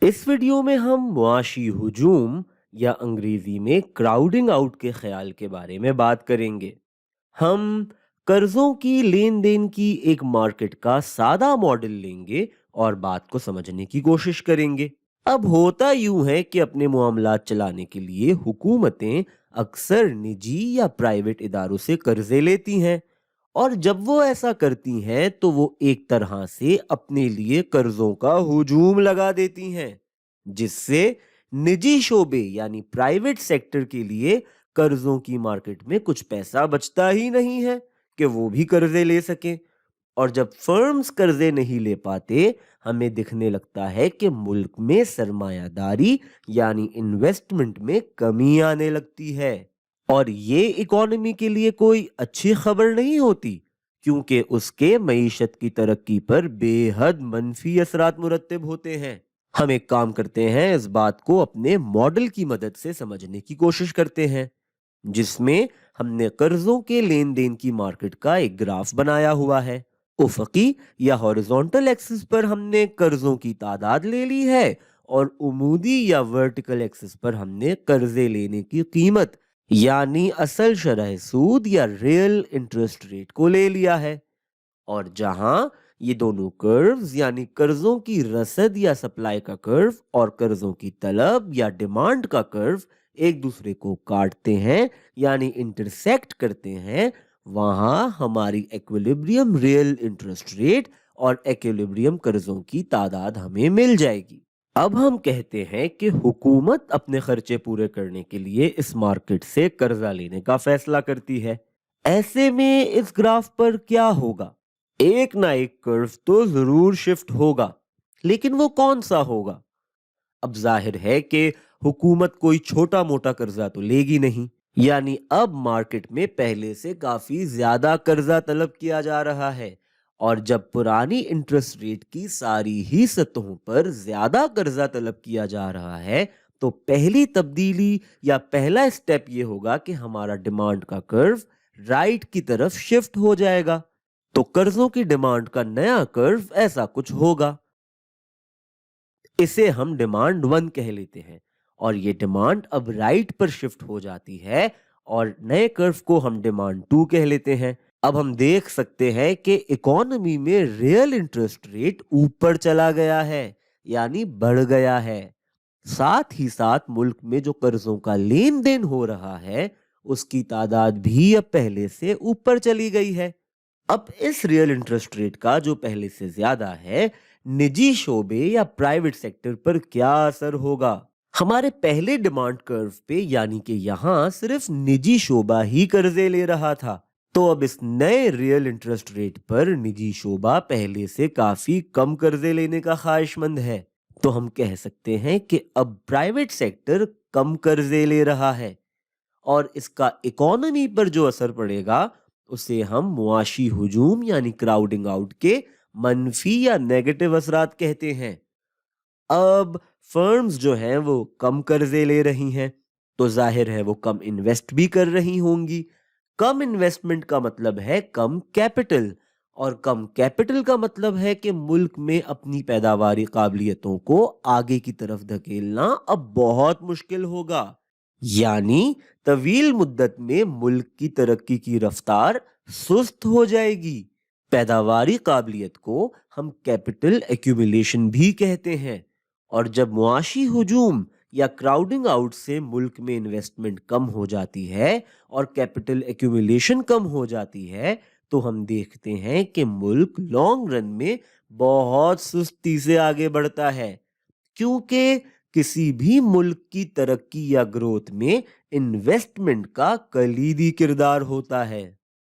इस वीडियो में हम मुआशी हुजूम या अंग्रेजी में क्राउडिंग आउट के ख्याल के बारे में बात करेंगे। हम कर्जों की लेन देन की एक मार्केट का सादा मॉडल लेंगे और बात को समझने की कोशिश करेंगे। अब होता यूं है कि अपने मामलात चलाने के लिए हुकूमतें अक्सर निजी या प्राइवेट इदारों से कर्जे लेती हैं, और जब वो ऐसा करती हैं तो वो एक तरह से अपने लिए कर्जों का हुजूम लगा देती हैं, जिससे निजी शोबे यानी प्राइवेट सेक्टर के लिए कर्जों की मार्केट में कुछ पैसा बचता ही नहीं है कि वो भी कर्जे ले सकें। और जब फर्म्स कर्जे नहीं ले पाते, हमें दिखने लगता है कि मुल्क में सरमायादारी यानी इन्वेस्टमेंट में कमी आने लगती है। और ये इकोनॉमी के लिए कोई अच्छी खबर नहीं होती, क्योंकि उसके मईशत की तरक्की पर बेहद मनफी असरात मुरत्तब होते हैं। हम एक काम करते हैं, इस बात को अपने मॉडल की मदद से समझने की कोशिश करते हैं, जिसमें हमने कर्जों के लेन देन की मार्केट का एक ग्राफ बनाया हुआ है। उफकी या हॉरिजॉन्टल एक्सिस पर हमने कर्जों की तादाद ले ली है, और उमूदी या वर्टिकल एक्सिस पर हमने कर्जे लेने की कीमत यानी असल शरह सूद या रियल इंटरेस्ट रेट को ले लिया है। और जहां ये दोनों कर्व्स यानी कर्जों की रसद या सप्लाई का कर्व और कर्जों की तलब या डिमांड का कर्व एक दूसरे को काटते हैं यानी इंटरसेक्ट करते हैं, वहां हमारी एक्विलिब्रियम रियल इंटरेस्ट रेट और एक्विलिब्रियम कर्जों की तादाद हमें मिल जाएगी। अब हम कहते हैं कि हुकूमत अपने खर्चे पूरे करने के लिए इस मार्केट से कर्जा लेने का फैसला करती है। ऐसे में इस ग्राफ पर क्या होगा? एक ना एक कर्व तो जरूर शिफ्ट होगा, लेकिन वो कौन सा होगा? अब जाहिर है कि हुकूमत कोई छोटा मोटा कर्जा तो लेगी नहीं, यानी अब मार्केट में पहले से काफी ज्यादा कर्जा तलब किया जा रहा है। और जब पुरानी इंटरेस्ट रेट की सारी ही सतहों पर ज्यादा कर्जा तलब किया जा रहा है, तो पहली तब्दीली या पहला स्टेप ये होगा कि हमारा डिमांड का कर्व राइट की तरफ शिफ्ट हो जाएगा। तो कर्जों की डिमांड का नया कर्व ऐसा कुछ होगा। इसे हम डिमांड 1 कह लेते हैं, और ये डिमांड अब राइट पर शिफ्ट हो जाती है, और नए कर्व को हम डिमांड 2 कह लेते हैं। अब हम देख सकते हैं कि इकोनॉमी में रियल इंटरेस्ट रेट ऊपर चला गया है, यानी बढ़ गया है। साथ ही साथ मुल्क में जो कर्जों का लेन देन हो रहा है, उसकी तादाद भी अब पहले से ऊपर चली गई है। अब इस रियल इंटरेस्ट रेट का जो पहले से ज्यादा है, निजी शोबे या प्राइवेट सेक्टर पर क्या असर होगा? हमारे पहले डिमांड कर्व पे यानी कि यहाँ सिर्फ निजी शोबा ही कर्जे ले रहा था, तो अब इस नए रियल इंटरेस्ट रेट पर निजी शोबा पहले से काफी कम कर्जे लेने का ख्वाहिशमंद है। तो हम कह सकते हैं कि अब प्राइवेट सेक्टर कम कर्जे ले रहा है, और इसका इकोनॉमी पर जो असर पड़ेगा उसे हम मुआशी हुजूम यानी क्राउडिंग आउट के मनफी या नेगेटिव असरात कहते हैं। अब फर्म्स जो हैं वो कम कर्जे ले रही हैं, तो जाहिर है वो कम इन्वेस्ट भी कर रही होंगी। कम इन्वेस्टमेंट का मतलब है कम कैपिटल, और कम कैपिटल का मतलब है कि मुल्क में अपनी पैदावारी काबिलियतों को आगे की तरफ धकेलना अब बहुत मुश्किल होगा। यानी तवील मुद्दत में मुल्क की तरक्की की रफ्तार सुस्त हो जाएगी। पैदावारी काबिलियत को हम कैपिटल एक्यूमुलेशन भी कहते हैं, और जब मुआशी हुजूम या क्राउडिंग आउट से मुल्क में इन्वेस्टमेंट कम हो जाती है और कैपिटल एक्यूमुलेशन कम हो जाती है, तो हम देखते हैं कि मुल्क लॉन्ग रन में बहुत सुस्ती से आगे बढ़ता है, क्योंकि किसी भी मुल्क की तरक्की या ग्रोथ में इन्वेस्टमेंट का कलीदी किरदार होता है।